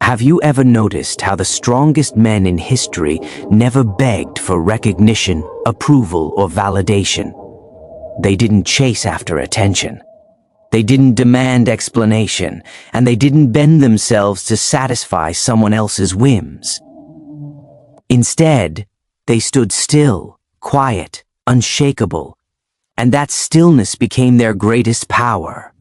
Have you ever noticed how the strongest men in history never begged for recognition, approval, or validation? They didn't chase after attention. They didn't demand explanation, and they didn't bend themselves to satisfy someone else's whims. Instead, they stood still, quiet, unshakable, and that stillness became their greatest power.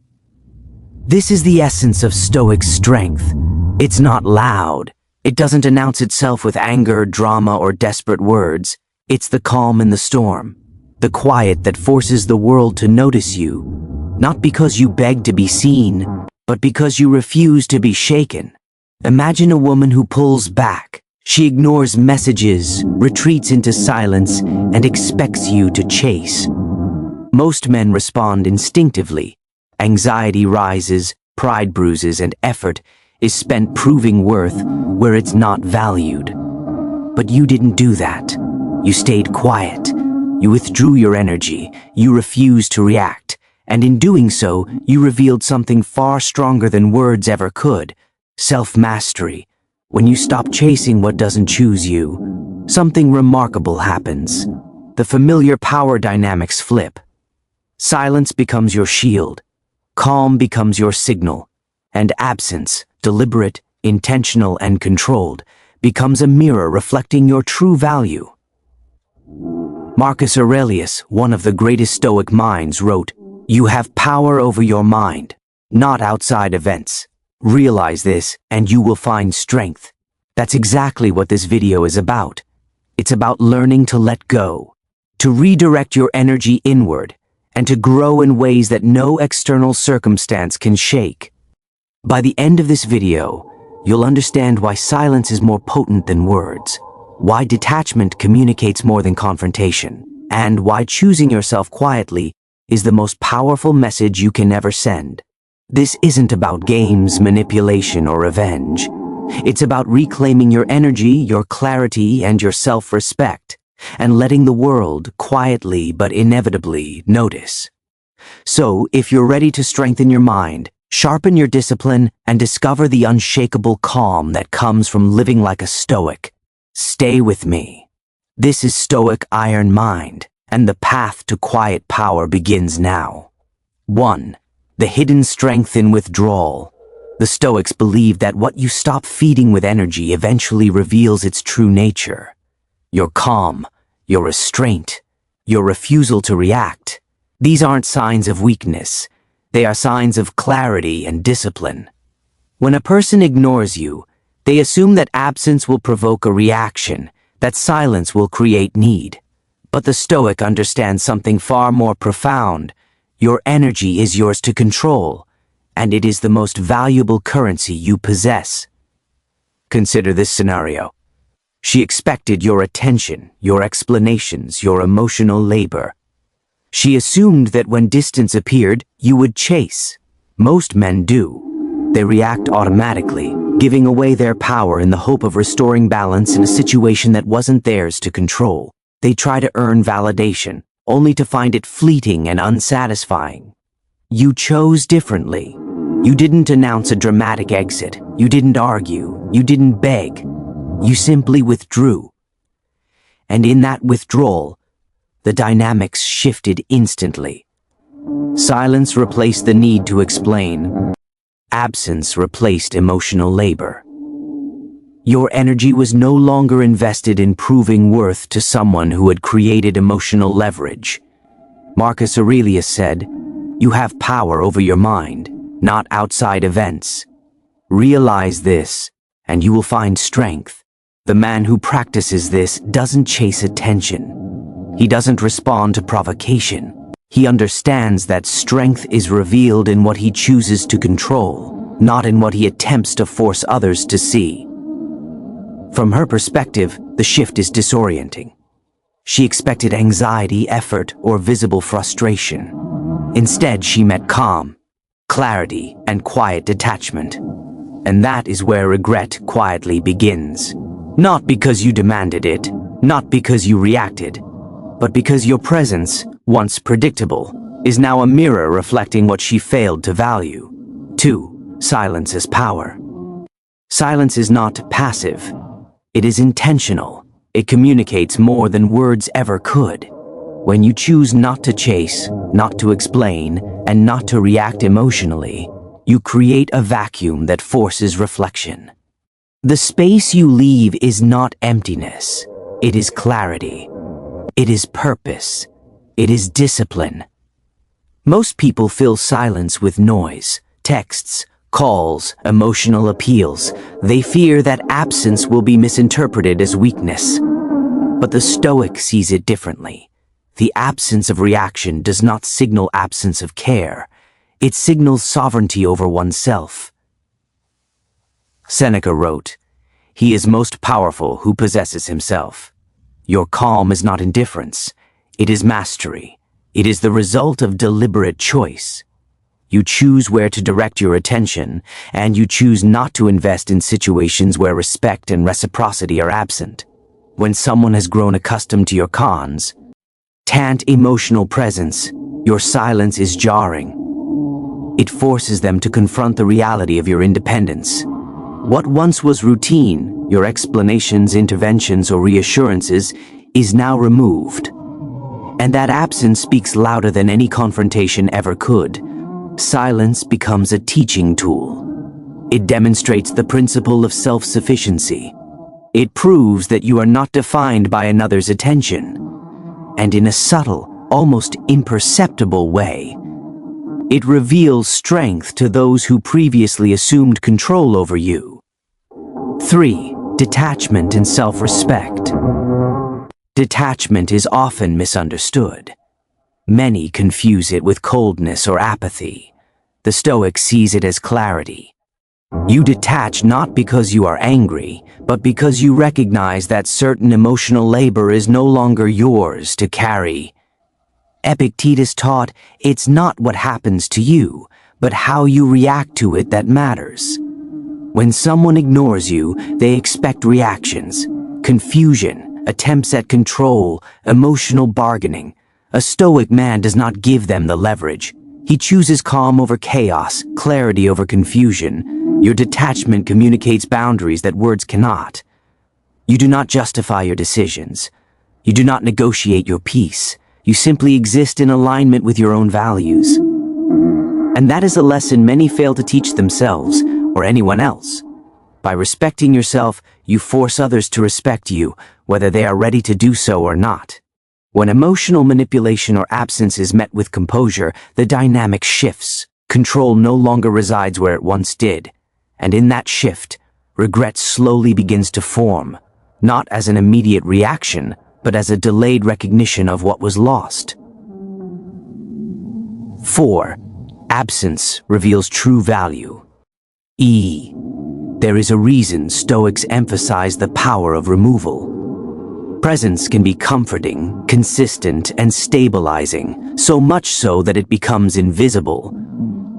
This is the essence of Stoic strength. It's not loud. It doesn't announce itself with anger, drama, or desperate words. It's the calm in the storm, the quiet that forces the world to notice you, not because you beg to be seen, but because you refuse to be shaken. Imagine a woman who pulls back. She ignores messages, retreats into silence, and expects you to chase. Most men respond instinctively. Anxiety rises, pride bruises, and effort is spent proving worth where it's not valued. But you didn't do that. You stayed quiet. You withdrew your energy. You refused to react. And in doing so, you revealed something far stronger than words ever could: self-mastery. When you stop chasing what doesn't choose you, something remarkable happens. The familiar power dynamics flip. Silence becomes your shield. Calm becomes your signal. And absence, deliberate, intentional, and controlled, becomes a mirror reflecting your true value. Marcus Aurelius, one of the greatest Stoic minds, wrote, "You have power over your mind, not outside events. Realize this, and you will find strength." That's exactly what this video is about. It's about learning to let go, to redirect your energy inward, and to grow in ways that no external circumstance can shake. By the end of this video, you'll understand why silence is more potent than words, why detachment communicates more than confrontation, and why choosing yourself quietly is the most powerful message you can ever send. This isn't about games, manipulation, or revenge. It's about reclaiming your energy, your clarity, and your self-respect, and letting the world quietly but inevitably notice. So, if you're ready to strengthen your mind, sharpen your discipline, and discover the unshakable calm that comes from living like a Stoic, stay with me. This is Stoic Iron Mind, and the path to quiet power begins now. 1. The hidden strength in withdrawal. The Stoics believe that what you stop feeding with energy eventually reveals its true nature. Your calm, your restraint, your refusal to react. These aren't signs of weakness. They are signs of clarity and discipline. When a person ignores you, they assume that absence will provoke a reaction, that silence will create need. But the Stoic understands something far more profound. Your energy is yours to control, and it is the most valuable currency you possess. Consider this scenario. She expected your attention, your explanations, your emotional labor. She assumed that when distance appeared, you would chase. Most men do. They react automatically, giving away their power in the hope of restoring balance in a situation that wasn't theirs to control. They try to earn validation, only to find it fleeting and unsatisfying. You chose differently. You didn't announce a dramatic exit. You didn't argue. You didn't beg. You simply withdrew. And in that withdrawal, the dynamics shifted instantly. Silence replaced the need to explain. Absence replaced emotional labor. Your energy was no longer invested in proving worth to someone who had created emotional leverage. Marcus Aurelius said, "You have power over your mind, not outside events. Realize this, and you will find strength." The man who practices this doesn't chase attention. He doesn't respond to provocation. He understands that strength is revealed in what he chooses to control, not in what he attempts to force others to see. From her perspective, the shift is disorienting. She expected anxiety, effort, or visible frustration. Instead, she met calm, clarity, and quiet detachment. And that is where regret quietly begins. Not because you demanded it, not because you reacted, but because your presence, once predictable, is now a mirror reflecting what she failed to value. 2. Silence as power. Silence is not passive. It is intentional. It communicates more than words ever could. When you choose not to chase, not to explain, and not to react emotionally, you create a vacuum that forces reflection. The space you leave is not emptiness. It is clarity. It is purpose. It is discipline. Most people fill silence with noise, texts, calls, emotional appeals. They fear that absence will be misinterpreted as weakness. But the Stoic sees it differently. The absence of reaction does not signal absence of care. It signals sovereignty over oneself. Seneca wrote, "He is most powerful who possesses himself." Your calm is not indifference. It is mastery. It is the result of deliberate choice. You choose where to direct your attention, and you choose not to invest in situations where respect and reciprocity are absent. When someone has grown accustomed to your constant emotional presence, your silence is jarring. It forces them to confront the reality of your independence. What once was routine, your explanations, interventions, or reassurances, is now removed. And that absence speaks louder than any confrontation ever could. Silence becomes a teaching tool. It demonstrates the principle of self-sufficiency. It proves that you are not defined by another's attention. And in a subtle, almost imperceptible way, it reveals strength to those who previously assumed control over you. 3. Detachment and self-respect. Detachment is often misunderstood. Many confuse it with coldness or apathy. The Stoic sees it as clarity. You detach not because you are angry, but because you recognize that certain emotional labor is no longer yours to carry. Epictetus taught, it's not what happens to you, but how you react to it that matters. When someone ignores you, they expect reactions, confusion, attempts at control, emotional bargaining. A Stoic man does not give them the leverage. He chooses calm over chaos, clarity over confusion. Your detachment communicates boundaries that words cannot. You do not justify your decisions. You do not negotiate your peace. You simply exist in alignment with your own values. And that is a lesson many fail to teach themselves or anyone else. By respecting yourself, you force others to respect you, whether they are ready to do so or not. When emotional manipulation or absence is met with composure, the dynamic shifts. Control no longer resides where it once did. And in that shift, regret slowly begins to form, not as an immediate reaction, but as a delayed recognition of what was lost. 4. Absence reveals true value. There is a reason Stoics emphasize the power of removal. Presence can be comforting, consistent, and stabilizing, so much so that it becomes invisible.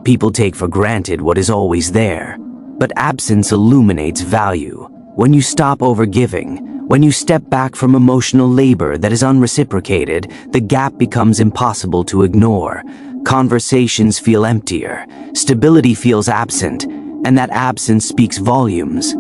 People take for granted what is always there, but absence illuminates value. When you stop overgiving, when you step back from emotional labor that is unreciprocated, the gap becomes impossible to ignore. Conversations feel emptier, stability feels absent, and that absence speaks volumes.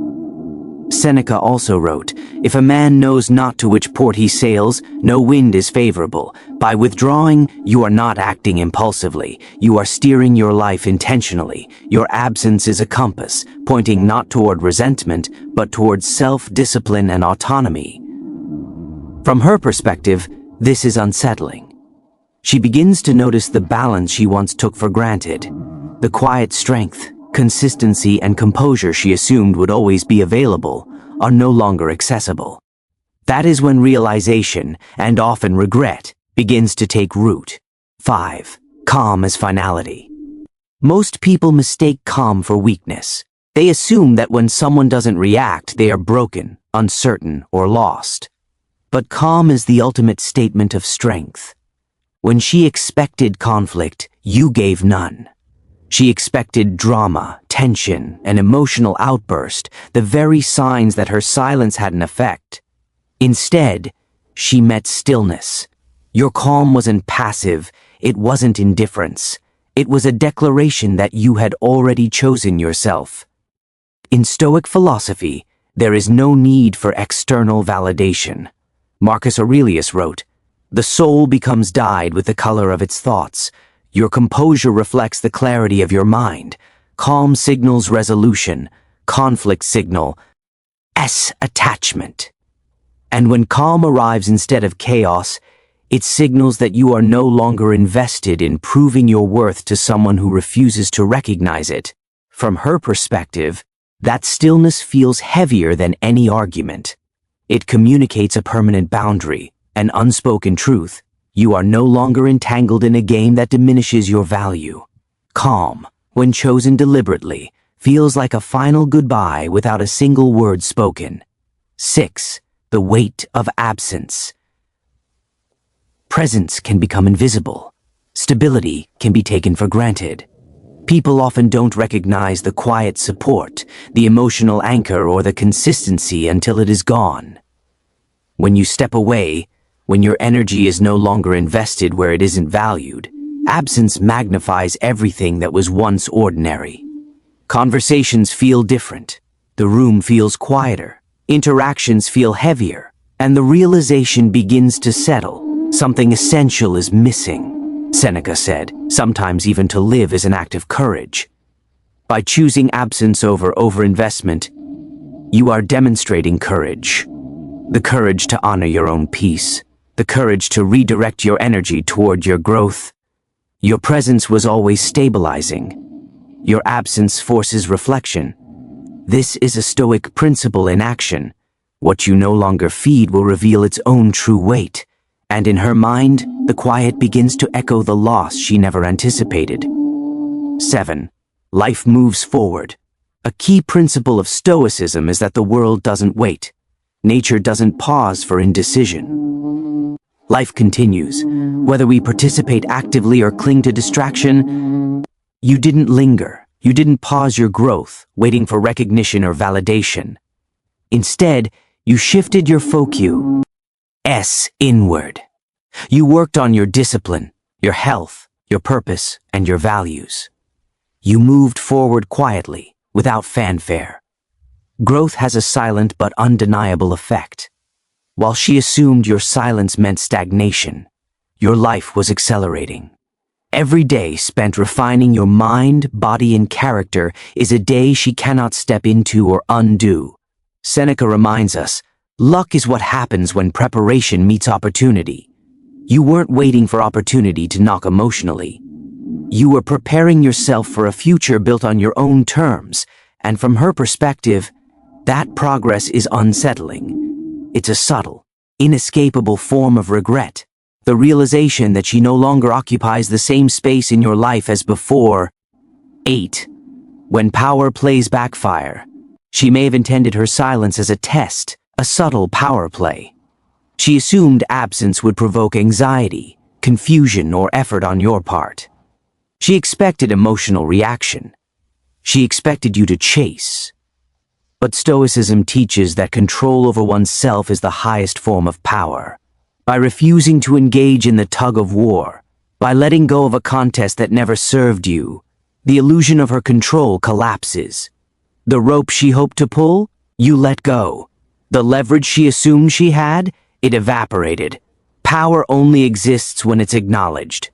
Seneca also wrote, "If a man knows not to which port he sails, no wind is favorable. By withdrawing, you are not acting impulsively. You are steering your life intentionally. Your absence is a compass, pointing not toward resentment, but towards self-discipline and autonomy." From her perspective, this is unsettling. She begins to notice the balance she once took for granted. The quiet strength, consistency, and composure she assumed would always be available are no longer accessible. That is when realization, and often regret, begins to take root. 5. Calm as finality. Most people mistake calm for weakness. They assume that when someone doesn't react, they are broken, uncertain, or lost. But calm is the ultimate statement of strength. When she expected conflict, you gave none. She expected drama, tension, an emotional outburst, the very signs that her silence had an effect. Instead, she met stillness. Your calm wasn't passive, it wasn't indifference. It was a declaration that you had already chosen yourself. In Stoic philosophy, there is no need for external validation. Marcus Aurelius wrote, "The soul becomes dyed with the color of its thoughts. Your composure reflects the clarity of your mind. Calm signals resolution. Conflict signal attachment. And when calm arrives instead of chaos, it signals that you are no longer invested in proving your worth to someone who refuses to recognize it. From her perspective, that stillness feels heavier than any argument. It communicates a permanent boundary, an unspoken truth. You are no longer entangled in a game that diminishes your value. Calm, when chosen deliberately, feels like a final goodbye without a single word spoken. 6. The weight of absence. Presence can become invisible. Stability can be taken for granted. People often don't recognize the quiet support, the emotional anchor, or the consistency until it is gone. When you step away, when your energy is no longer invested where it isn't valued, absence magnifies everything that was once ordinary. Conversations feel different. The room feels quieter. Interactions feel heavier. And the realization begins to settle. Something essential is missing. Seneca said, sometimes even to live is an act of courage. By choosing absence over overinvestment, you are demonstrating courage. The courage to honor your own peace. The courage to redirect your energy toward your growth. Your presence was always stabilizing. Your absence forces reflection. This is a Stoic principle in action. What you no longer feed will reveal its own true weight. And in her mind, the quiet begins to echo the loss she never anticipated. 7. Life moves forward. A key principle of Stoicism is that the world doesn't wait. Nature doesn't pause for indecision. Life continues. Whether we participate actively or cling to distraction, you didn't linger. You didn't pause your growth, waiting for recognition or validation. Instead, you shifted your focus inward. You worked on your discipline, your health, your purpose, and your values. You moved forward quietly, without fanfare. Growth has a silent but undeniable effect. While she assumed your silence meant stagnation, your life was accelerating. Every day spent refining your mind, body, and character is a day she cannot step into or undo. Seneca reminds us, luck is what happens when preparation meets opportunity. You weren't waiting for opportunity to knock emotionally. You were preparing yourself for a future built on your own terms, and from her perspective, that progress is unsettling. It's a subtle, inescapable form of regret. The realization that she no longer occupies the same space in your life as before. 8. When power plays backfire. She may have intended her silence as a test, a subtle power play. She assumed absence would provoke anxiety, confusion, or effort on your part. She expected emotional reaction. She expected you to chase. But Stoicism teaches that control over oneself is the highest form of power. By refusing to engage in the tug of war, by letting go of a contest that never served you, the illusion of her control collapses. The rope she hoped to pull, you let go. The leverage she assumed she had, it evaporated. Power only exists when it's acknowledged.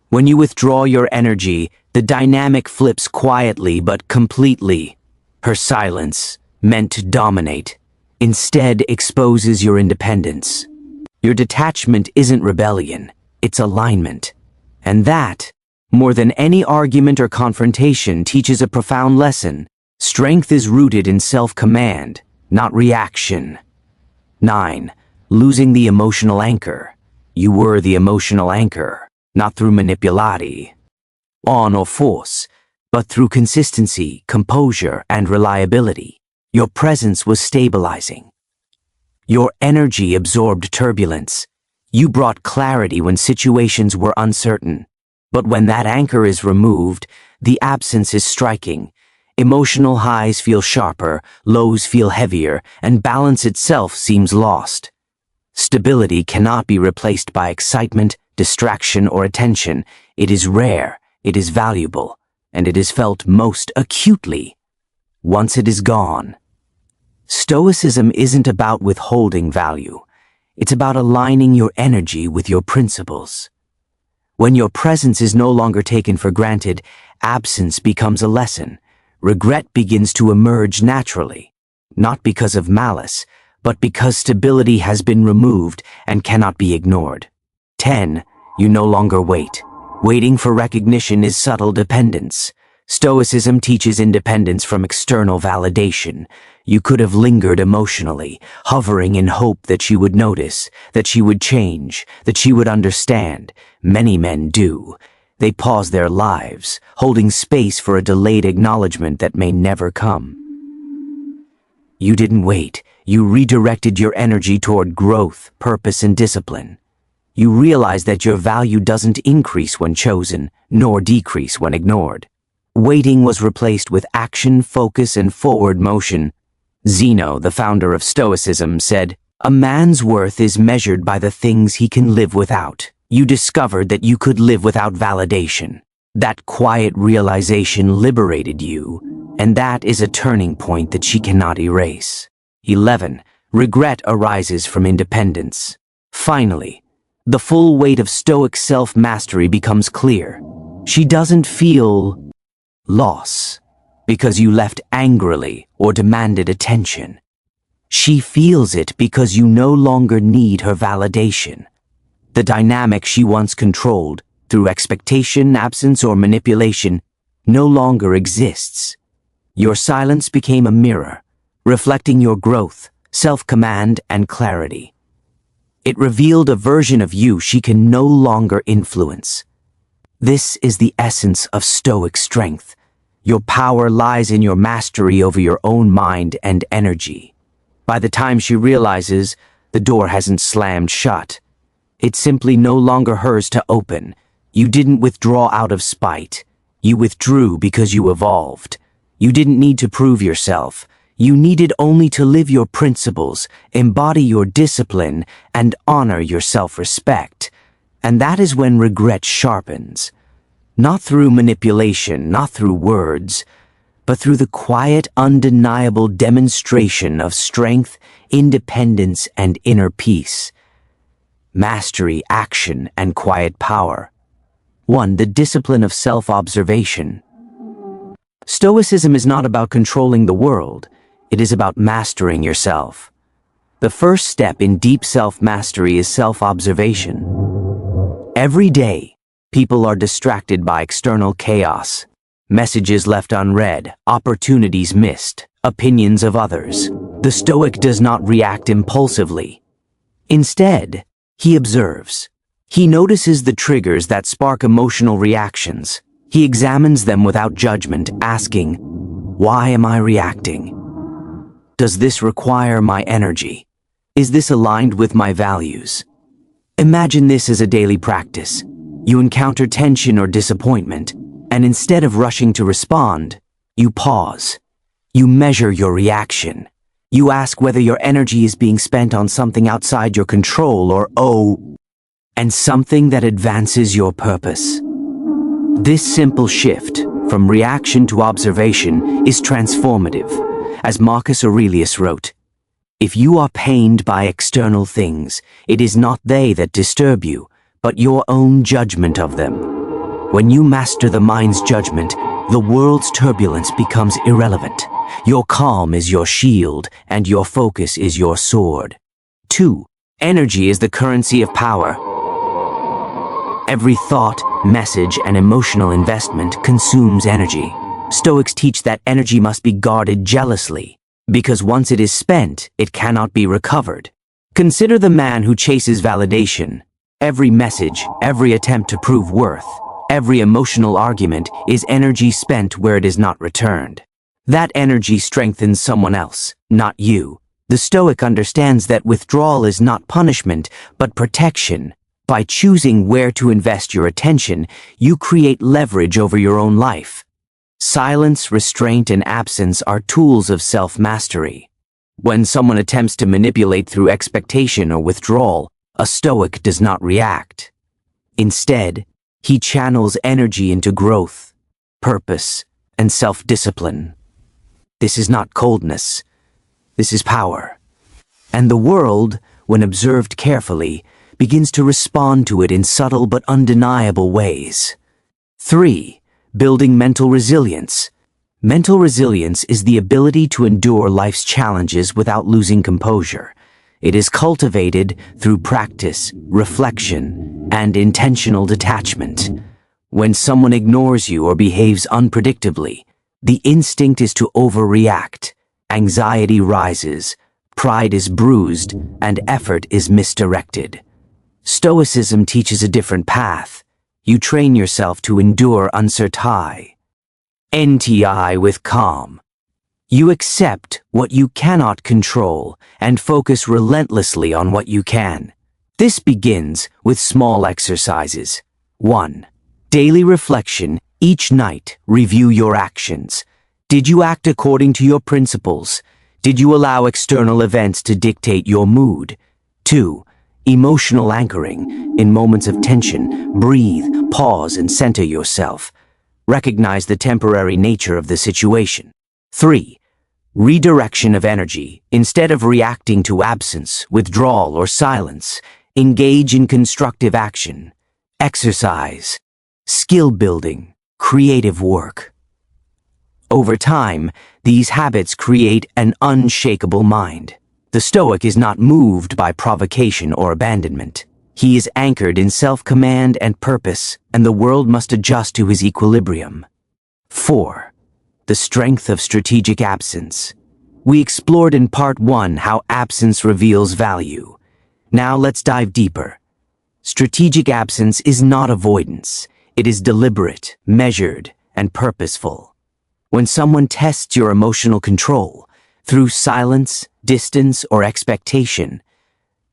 When you withdraw your energy, the dynamic flips quietly but completely. Her silence, meant to dominate, instead exposes your independence. Your detachment isn't rebellion, it's alignment. And that, more than any argument or confrontation, teaches a profound lesson. Strength is rooted in self-command, not reaction. 9. Losing the emotional anchor. You were the emotional anchor, not through manipulati, on or force, but through consistency, composure, and reliability. Your presence was stabilizing. Your energy absorbed turbulence. You brought clarity when situations were uncertain. But when that anchor is removed, the absence is striking. Emotional highs feel sharper, lows feel heavier, and balance itself seems lost. Stability cannot be replaced by excitement, distraction, or attention. It is rare, it is valuable, and it is felt most acutely once it is gone. Stoicism isn't about withholding value. It's about aligning your energy with your principles. When your presence is no longer taken for granted, absence becomes a lesson. Regret begins to emerge naturally, not because of malice, but because stability has been removed and cannot be ignored. 10. You no longer wait. Waiting for recognition is subtle dependence. Stoicism teaches independence from external validation. You could have lingered emotionally, hovering in hope that she would notice, that she would change, that she would understand. Many men do. They pause their lives, holding space for a delayed acknowledgement that may never come. You didn't wait. You redirected your energy toward growth, purpose, and discipline. You realize that your value doesn't increase when chosen, nor decrease when ignored. Waiting was replaced with action, focus, and forward motion. Zeno, the founder of Stoicism, said, "A man's worth is measured by the things he can live without." You discovered that you could live without validation. That quiet realization liberated you, and that is a turning point that she cannot erase. 11. Regret arises from independence. Finally, the full weight of Stoic self-mastery becomes clear. She doesn't feel loss because you left angrily or demanded attention. She feels it because you no longer need her validation. The dynamic she once controlled, through expectation, absence, or manipulation, no longer exists. Your silence became a mirror, reflecting your growth, self-command, and clarity. It revealed a version of you she can no longer influence. This is the essence of Stoic strength. Your power lies in your mastery over your own mind and energy. By the time she realizes, the door hasn't slammed shut. It's simply no longer hers to open. You didn't withdraw out of spite. You withdrew because you evolved. You didn't need to prove yourself. You needed only to live your principles, embody your discipline, and honor your self-respect. And that is when regret sharpens. Not through manipulation, not through words, but through the quiet, undeniable demonstration of strength, independence, and inner peace. Mastery, action, and quiet power. 1. The discipline of self-observation. Stoicism is not about controlling the world. It is about mastering yourself. The first step in deep self-mastery is self-observation. Every day, people are distracted by external chaos. Messages left unread, opportunities missed, opinions of others. The Stoic does not react impulsively. Instead, he observes. He notices the triggers that spark emotional reactions. He examines them without judgment, asking, "Why am I reacting? Does this require my energy? Is this aligned with my values?" Imagine this as a daily practice. You encounter tension or disappointment, and instead of rushing to respond, you pause. You measure your reaction. You ask whether your energy is being spent on something outside your control or, and something that advances your purpose. This simple shift from reaction to observation is transformative. As Marcus Aurelius wrote, "If you are pained by external things, it is not they that disturb you, but your own judgment of them." When you master the mind's judgment, the world's turbulence becomes irrelevant. Your calm is your shield, and your focus is your sword. 2. Energy is the currency of power. Every thought, message, and emotional investment consumes energy. Stoics teach that energy must be guarded jealously, because once it is spent, it cannot be recovered. Consider the man who chases validation. Every message, every attempt to prove worth, every emotional argument is energy spent where it is not returned. That energy strengthens someone else, not you. The Stoic understands that withdrawal is not punishment, but protection. By choosing where to invest your attention, you create leverage over your own life. Silence, restraint, and absence are tools of self-mastery. When someone attempts to manipulate through expectation or withdrawal, a Stoic does not react. Instead, he channels energy into growth, purpose, and self-discipline. This is not coldness. This is power. And the world, when observed carefully, begins to respond to it in subtle but undeniable ways. 3. Building mental resilience. Mental resilience is the ability to endure life's challenges without losing composure. It is cultivated through practice, reflection, and intentional detachment. When someone ignores you or behaves unpredictably, the instinct is to overreact. Anxiety rises, pride is bruised, and effort is misdirected. Stoicism teaches a different path. You train yourself to endure uncertainty. NTI with calm. You accept what you cannot control and focus relentlessly on what you can. This begins with small exercises. 1. Daily reflection. Each night, review your actions. Did you act according to your principles? Did you allow external events to dictate your mood? 2. Emotional anchoring. In moments of tension, breathe, pause, and center yourself. Recognize the temporary nature of the situation. 3. Redirection of energy. Instead of reacting to absence, withdrawal, or silence, engage in constructive action. Exercise. Skill building. Creative work. Over time, these habits create an unshakable mind. The Stoic is not moved by provocation or abandonment. He is anchored in self-command and purpose, and the world must adjust to his equilibrium. 4. The strength of strategic absence. We explored in part 1 how absence reveals value. Now let's dive deeper. Strategic absence is not avoidance. It is deliberate, measured, and purposeful. When someone tests your emotional control, through silence, distance, or expectation,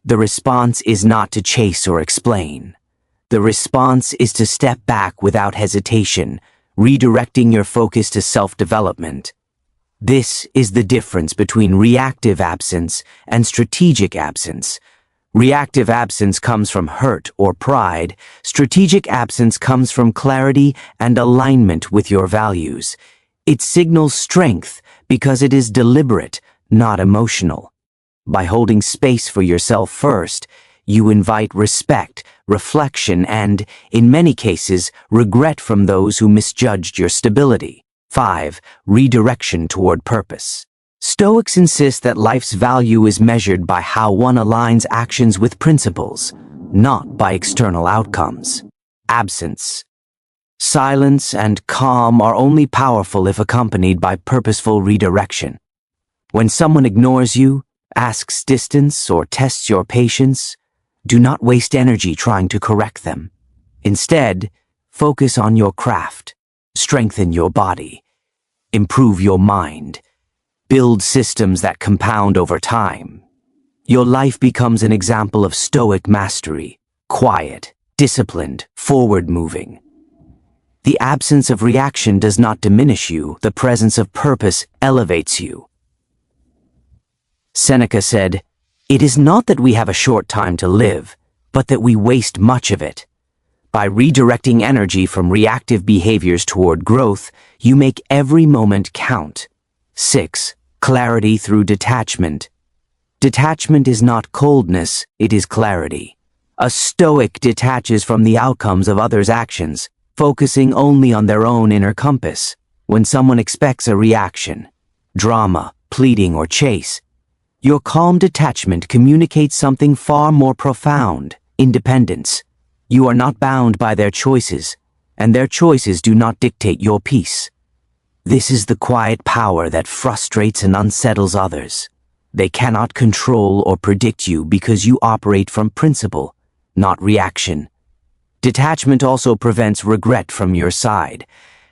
the response is not to chase or explain. The response is to step back without hesitation, redirecting your focus to self-development. This is the difference between reactive absence and strategic absence. Reactive absence comes from hurt or pride. Strategic absence comes from clarity and alignment with your values. It signals strength because it is deliberate, not emotional. By holding space for yourself first, you invite respect, reflection, and, in many cases, regret from those who misjudged your stability. 5. Redirection toward purpose. Stoics insist that life's value is measured by how one aligns actions with principles, not by external outcomes. Absence. Silence and calm are only powerful if accompanied by purposeful redirection. When someone ignores you, asks distance, or tests your patience, do not waste energy trying to correct them. Instead, focus on your craft, strengthen your body, improve your mind, build systems that compound over time. Your life becomes an example of Stoic mastery, quiet, disciplined, forward-moving. The absence of reaction does not diminish you, the presence of purpose elevates you. Seneca said, "It is not that we have a short time to live, but that we waste much of it. By redirecting energy from reactive behaviors toward growth, you make every moment count." 6. Clarity through detachment. Detachment is not coldness, it is clarity. A Stoic detaches from the outcomes of others' actions, focusing only on their own inner compass. When someone expects a reaction, drama, pleading, or chase, your calm detachment communicates something far more profound: independence. You are not bound by their choices, and their choices do not dictate your peace. This is the quiet power that frustrates and unsettles others. They cannot control or predict you because you operate from principle, not reaction. Detachment also prevents regret from your side.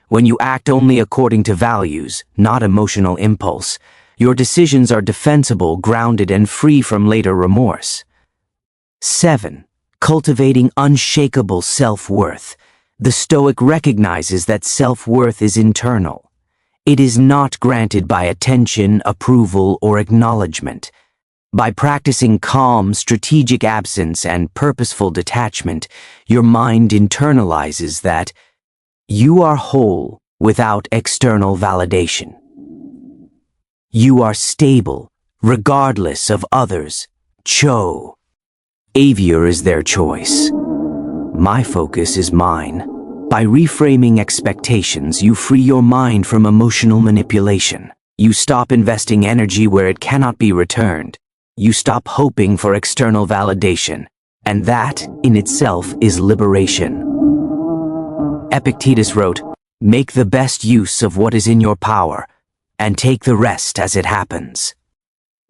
When you act only according to values, not emotional impulse, your decisions are defensible, grounded, and free from later remorse. 7. Cultivating unshakable self-worth. The Stoic recognizes that self-worth is internal. It is not granted by attention, approval, or acknowledgement. By practicing calm, strategic absence, and purposeful detachment, your mind internalizes that you are whole without external validation. You are stable, regardless of others. Cho. Avior is their choice. My focus is mine. By reframing expectations, you free your mind from emotional manipulation. You stop investing energy where it cannot be returned. You stop hoping for external validation. And that, in itself, is liberation. Epictetus wrote, "Make the best use of what is in your power, and take the rest as it happens."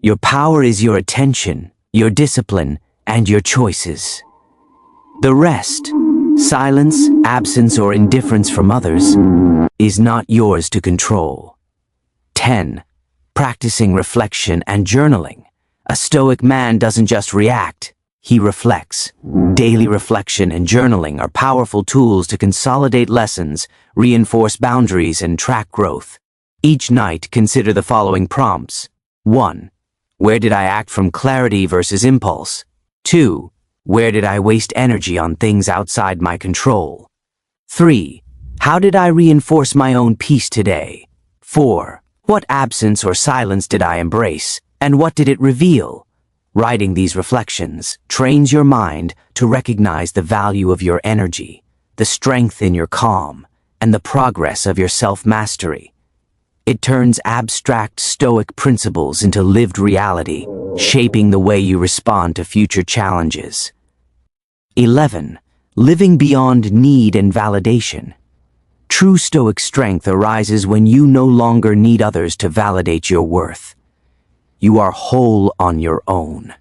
Your power is your attention, your discipline, and your choices. The rest, silence, absence, or indifference from others, is not yours to control. 10. Practicing reflection and journaling. A Stoic man doesn't just react, he reflects. Daily reflection and journaling are powerful tools to consolidate lessons, reinforce boundaries, and track growth. Each night, consider the following prompts. 1. Where did I act from clarity versus impulse? 2. Where did I waste energy on things outside my control? 3. How did I reinforce my own peace today? 4. What absence or silence did I embrace, and what did it reveal? Writing these reflections trains your mind to recognize the value of your energy, the strength in your calm, and the progress of your self-mastery. It turns abstract Stoic principles into lived reality, shaping the way you respond to future challenges. 11. Living beyond need and validation. True Stoic strength arises when you no longer need others to validate your worth. You are whole on your own.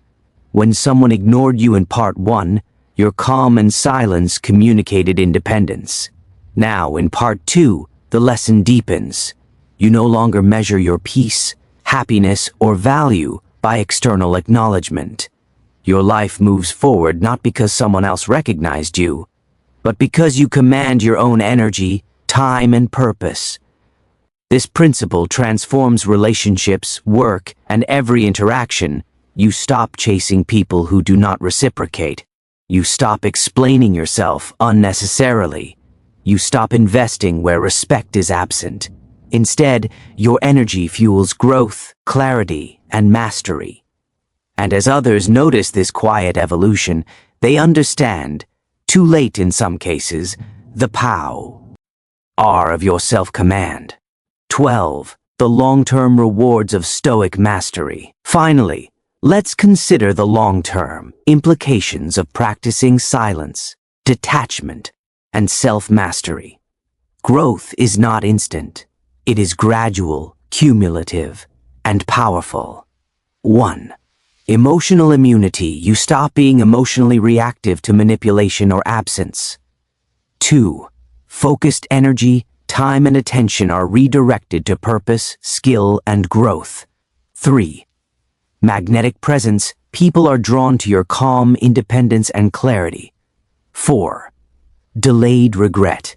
When someone ignored you in part 1, your calm and silence communicated independence. Now, in part 2, the lesson deepens. You no longer measure your peace, happiness, or value by external acknowledgement. Your life moves forward not because someone else recognized you, but because you command your own energy, time, and purpose. This principle transforms relationships, work, and every interaction. You stop chasing people who do not reciprocate. You stop explaining yourself unnecessarily. You stop investing where respect is absent. Instead, your energy fuels growth, clarity, and mastery. And as others notice this quiet evolution, they understand, too late in some cases, the power of your self-command. 12. The long-term rewards of Stoic mastery. Finally, let's consider the long-term implications of practicing silence, detachment, and self-mastery. Growth is not instant. It is gradual, cumulative, and powerful. 1. Emotional immunity. You stop being emotionally reactive to manipulation or absence. 2. Focused energy, time, and attention are redirected to purpose, skill, and growth. 3. Magnetic presence. People are drawn to your calm, independence, and clarity. 4. Delayed regret.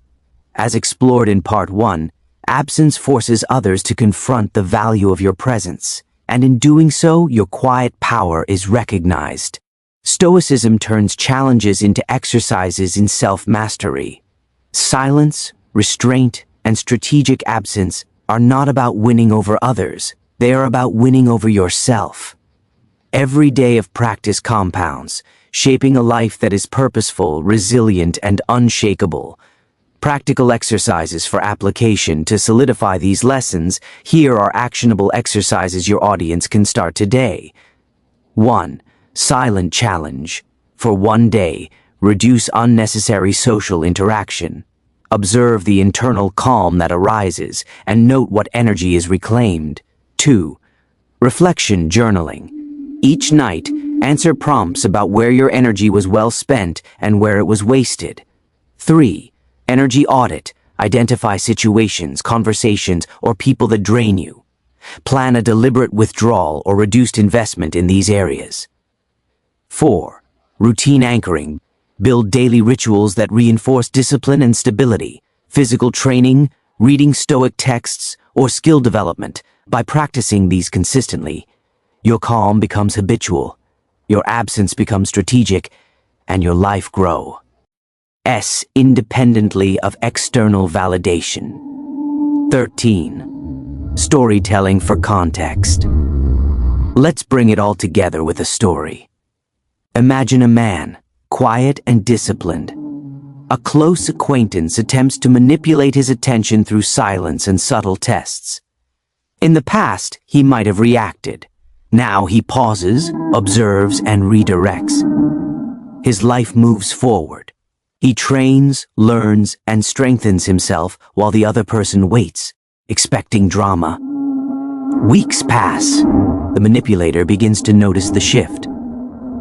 As explored in part 1, absence forces others to confront the value of your presence, and in doing so, your quiet power is recognized. Stoicism turns challenges into exercises in self-mastery. Silence, restraint, and strategic absence are not about winning over others. They are about winning over yourself. Every day of practice compounds, shaping a life that is purposeful, resilient, and unshakable. Practical exercises for application. To solidify these lessons, here are actionable exercises your audience can start today. 1. Silent challenge. For 1 day, reduce unnecessary social interaction. Observe the internal calm that arises and note what energy is reclaimed. 2. Reflection journaling. Each night, answer prompts about where your energy was well spent and where it was wasted. 3. Energy audit. Identify situations, conversations, or people that drain you. Plan a deliberate withdrawal or reduced investment in these areas. 4. Routine anchoring. Build daily rituals that reinforce discipline and stability. Physical training, reading Stoic texts, or skill development. By practicing these consistently, your calm becomes habitual, your absence becomes strategic, and your life grows independently of external validation. 13. storytelling for context. Let's bring it all together with a story. Imagine a man, quiet and disciplined. A close acquaintance attempts to manipulate his attention through silence and subtle tests. In the past, he might have reacted. Now he pauses, observes, and redirects. His life moves forward. He trains, learns, and strengthens himself while the other person waits, expecting drama. Weeks pass. The manipulator begins to notice the shift.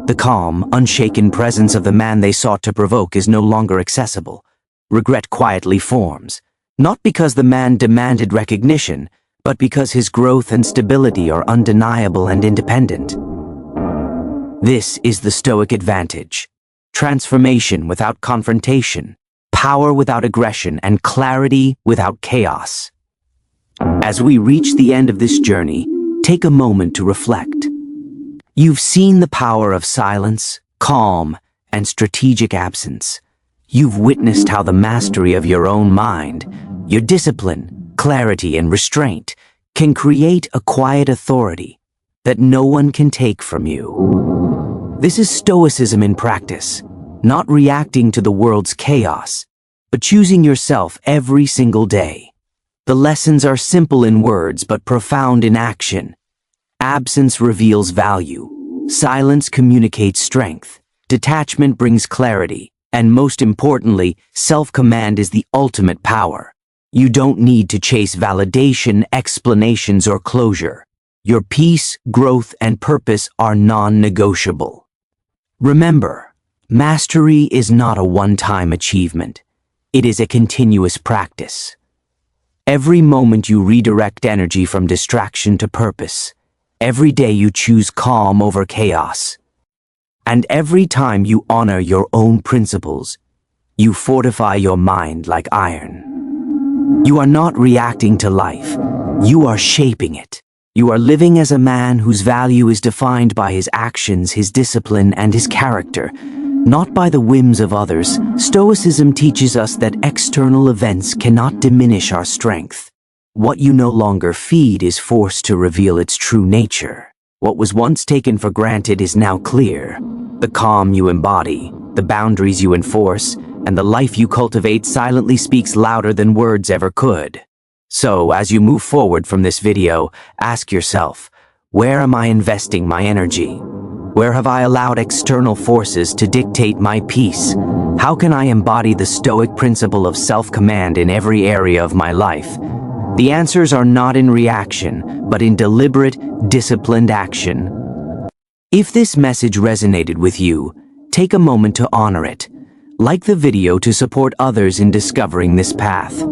The calm, unshaken presence of the man they sought to provoke is no longer accessible. Regret quietly forms, not because the man demanded recognition, but because his growth and stability are undeniable and independent. This is the Stoic advantage: transformation without confrontation, power without aggression, and clarity without chaos. As we reach the end of this journey, take a moment to reflect. You've seen the power of silence, calm, and strategic absence. You've witnessed how the mastery of your own mind, your discipline, clarity, and restraint can create a quiet authority that no one can take from you. This is Stoicism in practice, not reacting to the world's chaos, but choosing yourself every single day. The lessons are simple in words but profound in action. Absence reveals value. Silence communicates strength. Detachment brings clarity. And most importantly, self-command is the ultimate power. You don't need to chase validation, explanations, or closure. Your peace, growth, and purpose are non-negotiable. Remember, mastery is not a one-time achievement. It is a continuous practice. Every moment you redirect energy from distraction to purpose. Every day you choose calm over chaos. And every time you honor your own principles, you fortify your mind like iron. You are not reacting to life. You are shaping it. You are living as a man whose value is defined by his actions, his discipline, and his character, not by the whims of others. Stoicism teaches us that external events cannot diminish our strength. What you no longer feed is forced to reveal its true nature. What was once taken for granted is now clear. The calm you embody, the boundaries you enforce, and the life you cultivate silently speaks louder than words ever could. So, as you move forward from this video, ask yourself, where am I investing my energy? Where have I allowed external forces to dictate my peace? How can I embody the Stoic principle of self-command in every area of my life? The answers are not in reaction, but in deliberate, disciplined action. If this message resonated with you, take a moment to honor it. Like the video to support others in discovering this path.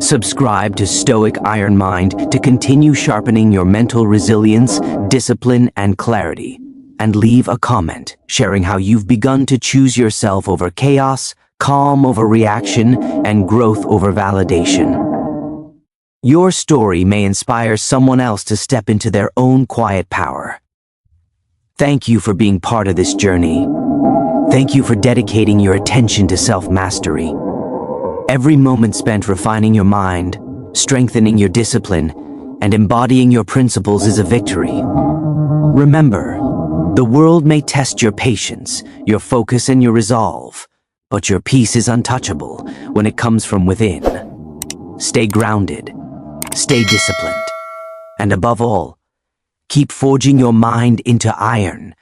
Subscribe to Stoic Iron Mind to continue sharpening your mental resilience, discipline, and clarity. And leave a comment sharing how you've begun to choose yourself over chaos, calm over reaction, and growth over validation. Your story may inspire someone else to step into their own quiet power. Thank you for being part of this journey. Thank you for dedicating your attention to self-mastery. Every moment spent refining your mind, strengthening your discipline, and embodying your principles is a victory. Remember, the world may test your patience, your focus, and your resolve, but your peace is untouchable when it comes from within. Stay grounded, stay disciplined, and above all, keep forging your mind into iron